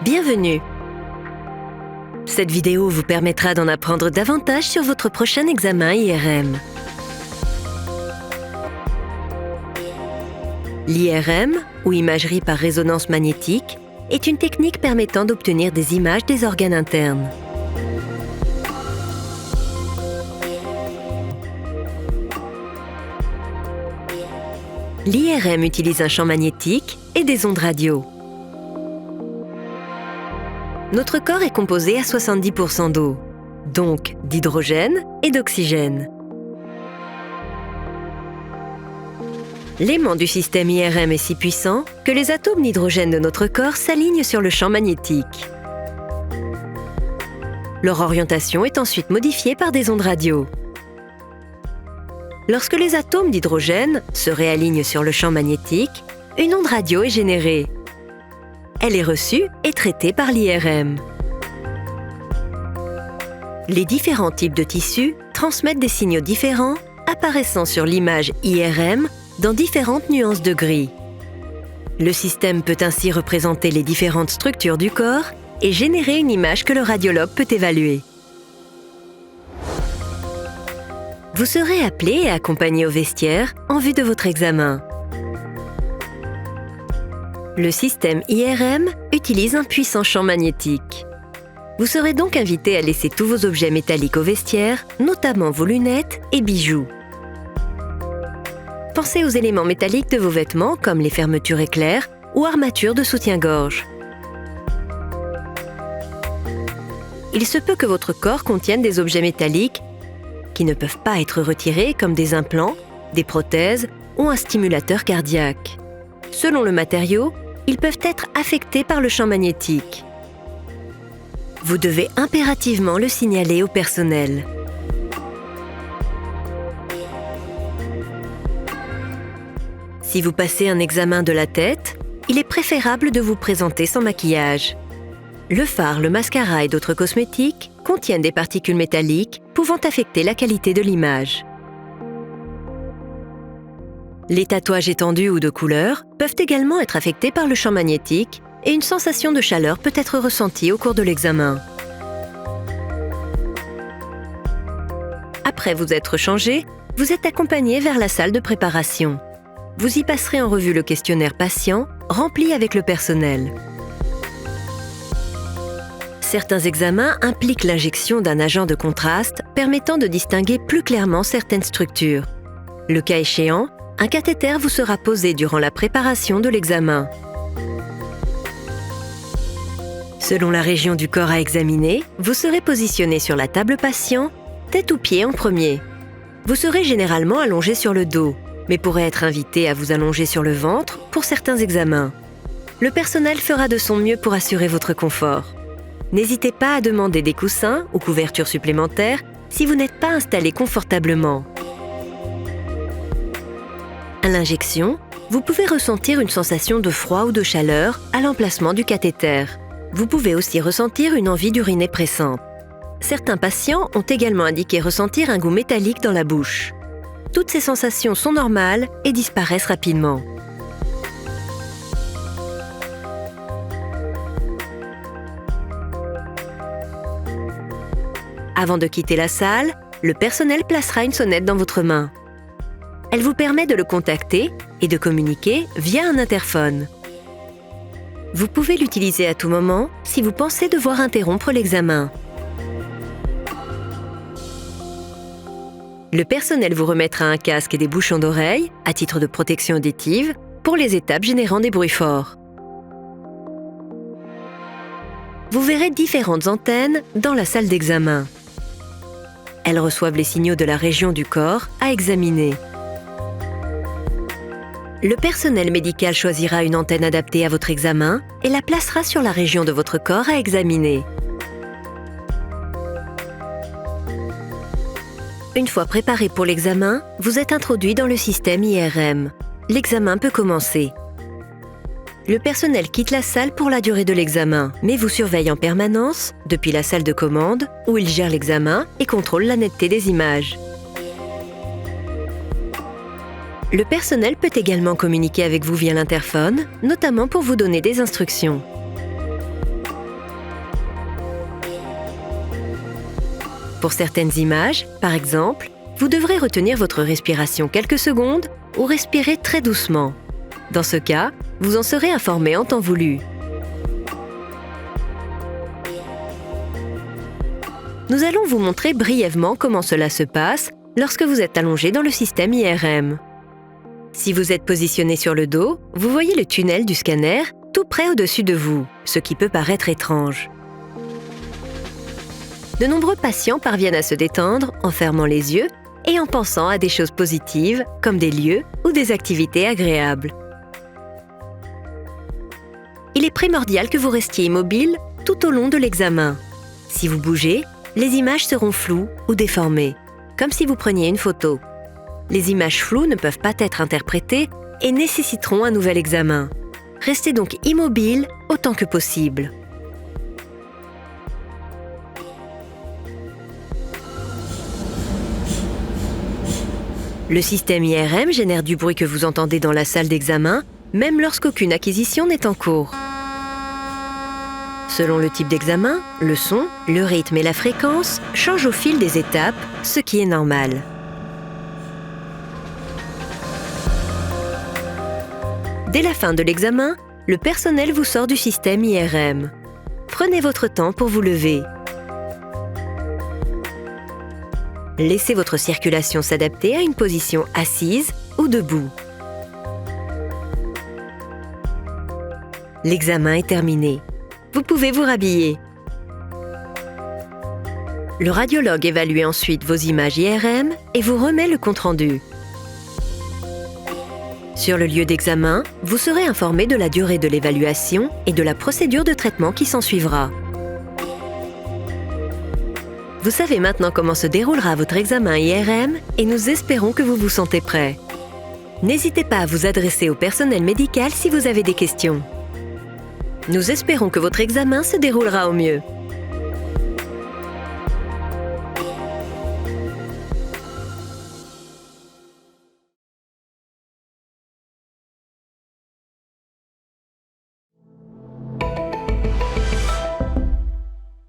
Bienvenue! Cette vidéo vous permettra d'en apprendre davantage sur votre prochain examen IRM. L'IRM, ou imagerie par résonance magnétique, est une technique permettant d'obtenir des images des organes internes. L'IRM utilise un champ magnétique et des ondes radio. Notre corps est composé à 70% d'eau, donc d'hydrogène et d'oxygène. L'aimant du système IRM est si puissant que les atomes d'hydrogène de notre corps s'alignent sur le champ magnétique. Leur orientation est ensuite modifiée par des ondes radio. Lorsque les atomes d'hydrogène se réalignent sur le champ magnétique, une onde radio est générée. Elle est reçue et traitée par l'IRM. Les différents types de tissus transmettent des signaux différents apparaissant sur l'image IRM dans différentes nuances de gris. Le système peut ainsi représenter les différentes structures du corps et générer une image que le radiologue peut évaluer. Vous serez appelé et accompagné au vestiaire en vue de votre examen. Le système IRM utilise un puissant champ magnétique. Vous serez donc invité à laisser tous vos objets métalliques au vestiaire, notamment vos lunettes et bijoux. Pensez aux éléments métalliques de vos vêtements comme les fermetures éclairs ou armatures de soutien-gorge. Il se peut que votre corps contienne des objets métalliques qui ne peuvent pas être retirés comme des implants, des prothèses ou un stimulateur cardiaque. Selon le matériau, ils peuvent être affectés par le champ magnétique. Vous devez impérativement le signaler au personnel. Si vous passez un examen de la tête, il est préférable de vous présenter sans maquillage. Le fard, le mascara et d'autres cosmétiques contiennent des particules métalliques pouvant affecter la qualité de l'image. Les tatouages étendus ou de couleur peuvent également être affectés par le champ magnétique et une sensation de chaleur peut être ressentie au cours de l'examen. Après vous être changé, vous êtes accompagné vers la salle de préparation. Vous y passerez en revue le questionnaire patient rempli avec le personnel. Certains examens impliquent l'injection d'un agent de contraste permettant de distinguer plus clairement certaines structures. Le cas échéant, un cathéter vous sera posé durant la préparation de l'examen. Selon la région du corps à examiner, vous serez positionné sur la table patient, tête ou pied en premier. Vous serez généralement allongé sur le dos, mais pourrez être invité à vous allonger sur le ventre pour certains examens. Le personnel fera de son mieux pour assurer votre confort. N'hésitez pas à demander des coussins ou couvertures supplémentaires si vous n'êtes pas installé confortablement. À l'injection, vous pouvez ressentir une sensation de froid ou de chaleur à l'emplacement du cathéter. Vous pouvez aussi ressentir une envie d'uriner pressante. Certains patients ont également indiqué ressentir un goût métallique dans la bouche. Toutes ces sensations sont normales et disparaissent rapidement. Avant de quitter la salle, le personnel placera une sonnette dans votre main. Elle vous permet de le contacter et de communiquer via un interphone. Vous pouvez l'utiliser à tout moment si vous pensez devoir interrompre l'examen. Le personnel vous remettra un casque et des bouchons d'oreilles, à titre de protection auditive, pour les étapes générant des bruits forts. Vous verrez différentes antennes dans la salle d'examen. Elles reçoivent les signaux de la région du corps à examiner. Le personnel médical choisira une antenne adaptée à votre examen et la placera sur la région de votre corps à examiner. Une fois préparé pour l'examen, vous êtes introduit dans le système IRM. L'examen peut commencer. Le personnel quitte la salle pour la durée de l'examen, mais vous surveille en permanence depuis la salle de commande où il gère l'examen et contrôle la netteté des images. Le personnel peut également communiquer avec vous via l'interphone, notamment pour vous donner des instructions. Pour certaines images, par exemple, vous devrez retenir votre respiration quelques secondes ou respirer très doucement. Dans ce cas, vous en serez informé en temps voulu. Nous allons vous montrer brièvement comment cela se passe lorsque vous êtes allongé dans le système IRM. Si vous êtes positionné sur le dos, vous voyez le tunnel du scanner tout près au-dessus de vous, ce qui peut paraître étrange. De nombreux patients parviennent à se détendre en fermant les yeux et en pensant à des choses positives comme des lieux ou des activités agréables. Il est primordial que vous restiez immobile tout au long de l'examen. Si vous bougez, les images seront floues ou déformées, comme si vous preniez une photo. Les images floues ne peuvent pas être interprétées et nécessiteront un nouvel examen. Restez donc immobile autant que possible. Le système IRM génère du bruit que vous entendez dans la salle d'examen, même lorsqu'aucune acquisition n'est en cours. Selon le type d'examen, le son, le rythme et la fréquence changent au fil des étapes, ce qui est normal. Dès la fin de l'examen, le personnel vous sort du système IRM. Prenez votre temps pour vous lever. Laissez votre circulation s'adapter à une position assise ou debout. L'examen est terminé. Vous pouvez vous rhabiller. Le radiologue évalue ensuite vos images IRM et vous remet le compte-rendu. Sur le lieu d'examen, vous serez informé de la durée de l'évaluation et de la procédure de traitement qui s'ensuivra. Vous savez maintenant comment se déroulera votre examen IRM et nous espérons que vous vous sentez prêt. N'hésitez pas à vous adresser au personnel médical si vous avez des questions. Nous espérons que votre examen se déroulera au mieux.